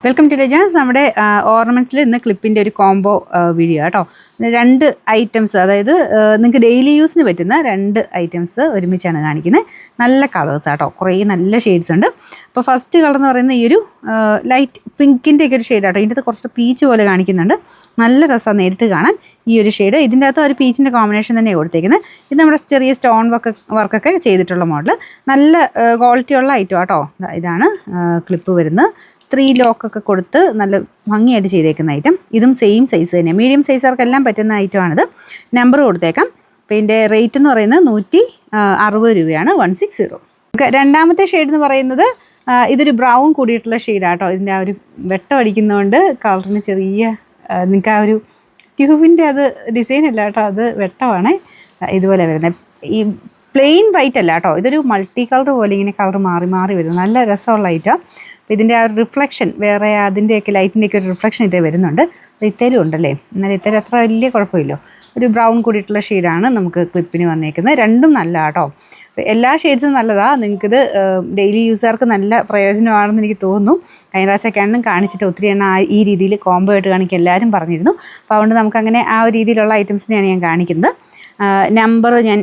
Welcome to രജാസ്. നമ്മുടെ ഓർണമെൻറ്റ്സിൽ ഇന്ന് ക്ലിപ്പിൻ്റെ ഒരു കോംബോ വീഡിയോ കേട്ടോ. രണ്ട് ഐറ്റംസ്, അതായത് നിങ്ങൾക്ക് ഡെയിലി യൂസിന് പറ്റുന്ന രണ്ട് ഐറ്റംസ് ഒരുമിച്ചാണ് കാണിക്കുന്നത്. നല്ല കളേഴ്സ് ആട്ടോ, കുറേ നല്ല ഷെയ്ഡ്സ് ഉണ്ട്. അപ്പോൾ ഫസ്റ്റ് കളർ എന്ന് പറയുന്നത് ഈ ഒരു ലൈറ്റ് പിങ്കിൻ്റെ ഒക്കെ ഒരു ഷെയ്ഡ് ആട്ടോ. ഇതിൻ്റെ കുറച്ച് പീച്ച് പോലെ കാണിക്കുന്നുണ്ട്. നല്ല രസമാണ് നേരിട്ട് കാണാൻ ഈ ഒരു ഷെയ്ഡ്. ഇതിൻ്റെ അകത്ത് ഒരു പീച്ചിൻ്റെ കോമ്പിനേഷൻ തന്നെയാണ് കൊടുത്തേക്കുന്നത്. ഇത് നമ്മുടെ ചെറിയ സ്റ്റോൺ വർക്കൊക്കെ ചെയ്തിട്ടുള്ള മോഡൽ. നല്ല ക്വാളിറ്റിയുള്ള ഐറ്റം ആട്ടോ. ഇതാണ് ക്ലിപ്പ് വരുന്നത്. 3 ലോക്കൊക്കെ കൊടുത്ത് നല്ല ഭംഗിയായിട്ട് ചെയ്തേക്കുന്ന ഐറ്റം. ഇതും സെയിം സൈസ് തന്നെ, മീഡിയം സൈസുകാർക്കെല്ലാം പറ്റുന്ന ഐറ്റമാണിത്. നമ്പർ കൊടുത്തേക്കാം. അപ്പോൾ ഇതിൻ്റെ റേറ്റ് എന്ന് പറയുന്നത് 160 രൂപയാണ്, 160. രണ്ടാമത്തെ ഷെയ്ഡ് എന്ന് പറയുന്നത് ഇതൊരു ബ്രൗൺ കൂടിയിട്ടുള്ള ഷെയ്ഡാട്ടോ. ഇതിൻ്റെ ആ ഒരു വെട്ടം അടിക്കുന്നതുകൊണ്ട് കളറിന് ചെറിയ നിങ്ങൾക്ക് ആ ഒരു ട്യൂബിൻ്റെ അത് ഡിസൈൻ അല്ല കേട്ടോ, അത് വെട്ടമാണ് ഇതുപോലെ വരുന്നത്. ഈ പ്ലെയിൻ വൈറ്റ് അല്ല കേട്ടോ, ഇതൊരു മൾട്ടി കളർ പോലെ ഇങ്ങനെ കളർ മാറി മാറി വരും. നല്ല രസമുള്ള ഐറ്റം. അപ്പോൾ ഇതിൻ്റെ ആ ഒരു റിഫ്ലക്ഷൻ, വേറെ അതിൻ്റെയൊക്കെ ലൈറ്റിൻ്റെയൊക്കെ ഒരു റിഫ്ലക്ഷൻ ഇതേ വരുന്നുണ്ട്. അത് ഇത്തരം ഉണ്ടല്ലേ, എന്നാൽ ഇത്തരം അത്ര വലിയ കുഴപ്പമില്ലോ. ഒരു ബ്രൗൺ കൂടിയിട്ടുള്ള ഷെയ്ഡാണ് നമുക്ക് ക്ലിപ്പിന് വന്നേക്കുന്നത്. രണ്ടും നല്ല കേട്ടോ, എല്ലാ ഷെയ്ഡ്സും നല്ലതാണ്. നിങ്ങൾക്കിത് ഡെയിലി യൂസർക്ക് നല്ല പ്രയോജനമാണെന്ന് എനിക്ക് തോന്നുന്നു. കഴിഞ്ഞ പ്രാവശ്യമൊക്കെയാണെങ്കിലും കാണിച്ചിട്ട് ഒത്തിരി എണ്ണം ഈ രീതിയിൽ കോംബോ ആയിട്ട് കാണിക്കുക എല്ലാവരും പറഞ്ഞിരുന്നു. അപ്പോൾ അതുകൊണ്ട് നമുക്കങ്ങനെ ആ ഒരു രീതിയിലുള്ള ഐറ്റംസിനെയാണ് ഞാൻ കാണിക്കുന്നത്. നമ്പർ ഞാൻ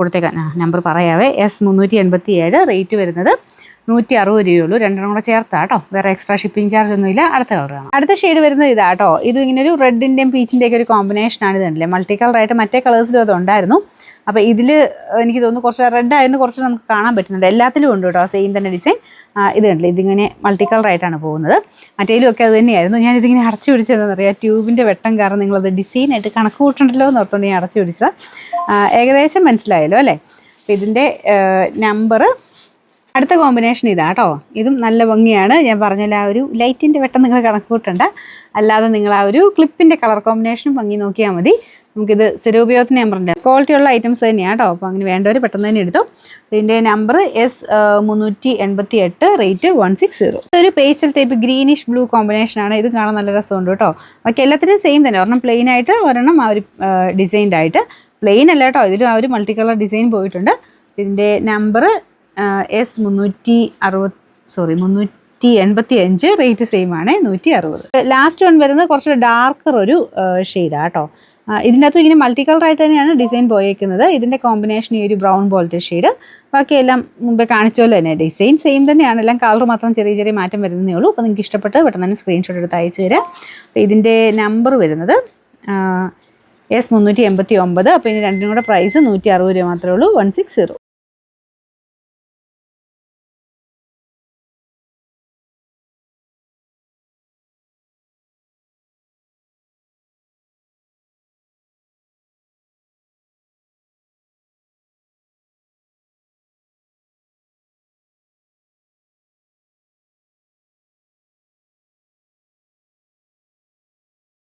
കൊടുത്തേക്കാം, നമ്പർ പറയാവേ. S387, റേറ്റ് വരുന്നത് 160 രൂപയുള്ളൂ. രണ്ടെണ്ണം കൂടെ ചേർത്താ കേട്ടോ, വേറെ എക്സ്ട്രാ ഷിപ്പിംഗ് ചാർജ് ഒന്നുമില്ല. അടുത്ത കളറാണ്. അടുത്ത ഷെയ്ഡ് വരുന്നത് ഇതാ കേട്ടോ. ഇത് ഇങ്ങനെ ഒരു റെഡിൻ്റെയും പീച്ചിൻ്റെയൊക്കെ ഒരു കോമ്പിനേഷനാണ്. ഇതുണ്ടല്ലേ, മൾട്ടി കളറായിട്ട് മറ്റേ കളേഴ്സിലും അത് ഉണ്ടായിരുന്നു. അപ്പോൾ ഇതിൽ എനിക്ക് തോന്നുന്നു കുറച്ച് റെഡ് ആയിരുന്നു, കുറച്ച് നമുക്ക് കാണാൻ പറ്റുന്നുണ്ട്. എല്ലാത്തിലും ഉണ്ട് കേട്ടോ സെയിം തന്നെ ഡിസൈൻ. ഇത് കണ്ടില്ലേ, ഇതിങ്ങനെ മൾട്ടി കളറായിട്ടാണ് പോകുന്നത്. മറ്റേലും ഒക്കെ അത് തന്നെയായിരുന്നു. ഞാനിതിങ്ങനെ അടച്ചു പിടിച്ചതെന്ന് അറിയാം, ട്യൂബിൻ്റെ വെട്ടം കാരണം നിങ്ങളത് ഡിസൈനായിട്ട് കണക്ക് കൂട്ടണ്ടല്ലോ എന്ന് ഓർത്തുകൊണ്ട് ഞാൻ അടച്ചു പിടിച്ചത്. ഏകദേശം മനസ്സിലായല്ലോ അല്ലേ. അപ്പോൾ ഇതിൻ്റെ നമ്പർ, അടുത്ത കോമ്പിനേഷൻ ഇതാ കേട്ടോ. ഇതും നല്ല ഭംഗിയാണ്. ഞാൻ പറഞ്ഞല്ലോ, ആ ഒരു ലൈറ്റിൻ്റെ വെട്ടം നിങ്ങൾ കണക്ക് കൂട്ടണ്ട, അല്ലാതെ നിങ്ങൾ ആ ഒരു ക്ലിപ്പിൻ്റെ കളർ കോമ്പിനേഷനും ഭംഗി നോക്കിയാൽ മതി. നമുക്കിത് സ്ഥിരോപയോഗത്തിന് ഞാൻ പറഞ്ഞില്ല, ക്വാളിറ്റി ഉള്ള ഐറ്റംസ് തന്നെയാണ് കേട്ടോ. അപ്പോൾ അങ്ങനെ വേണ്ടവർ പെട്ടെന്ന് തന്നെ എടുത്തു. ഇതിൻ്റെ നമ്പർ S388, റേറ്റ് 160. ഇതൊരു പേസ്റ്റൽ ടൈപ്പ് ഗ്രീനിഷ് ബ്ലൂ കോമ്പിനേഷനാണ്. ഇത് കാണാൻ നല്ല രസമുണ്ട് കേട്ടോ. ബാക്കി എല്ലാത്തിനും സെയിം തന്നെ, ഒരെണ്ണം പ്ലെയിൻ ആയിട്ട്, ഒരെണ്ണം ആ ഒരു ഡിസൈൻഡ് ആയിട്ട്. പ്ലെയിൻ അല്ല കേട്ടോ, ഇതിലും ആ ഒരു മൾട്ടി കളർ ഡിസൈൻ പോയിട്ടുണ്ട്. ഇതിൻ്റെ നമ്പർ S385, റേറ്റ് സെയിം ആണ്, 160. ലാസ്റ്റ് വൺ വരുന്നത് കുറച്ച് ഡാർക്കർ ഒരു ഷെയ്ഡാണ് കേട്ടോ. ഇതിൻ്റെ അകത്തും ഇങ്ങനെ മൾട്ടി കളറായിട്ട് തന്നെയാണ് ഡിസൈൻ പോയേക്കുന്നത്. ഇതിൻ്റെ കോമ്പിനേഷൻ ഈ ഒരു ബ്രൗൺ പോലത്തെ ഷെയ്ഡ്. ബാക്കിയെല്ലാം മുമ്പേ കാണിച്ച പോലെ തന്നെ ഡിസൈൻ സെയിം തന്നെയാണ്, എല്ലാം കളർ മാത്രം ചെറിയ ചെറിയ മാറ്റം വരുന്നതേ ഉള്ളൂ. അപ്പോൾ നിങ്ങൾക്ക് ഇഷ്ടപ്പെട്ട് പെട്ടെന്ന് തന്നെ സ്ക്രീൻഷോട്ട് എടുത്ത് അയച്ചു തരാം. അപ്പോൾ ഇതിൻ്റെ നമ്പർ വരുന്നത് S389. അപ്പോൾ ഇതിന് രണ്ടിനും കൂടെ പ്രൈസ് 160 രൂപ മാത്രമേ ഉള്ളൂ, 160.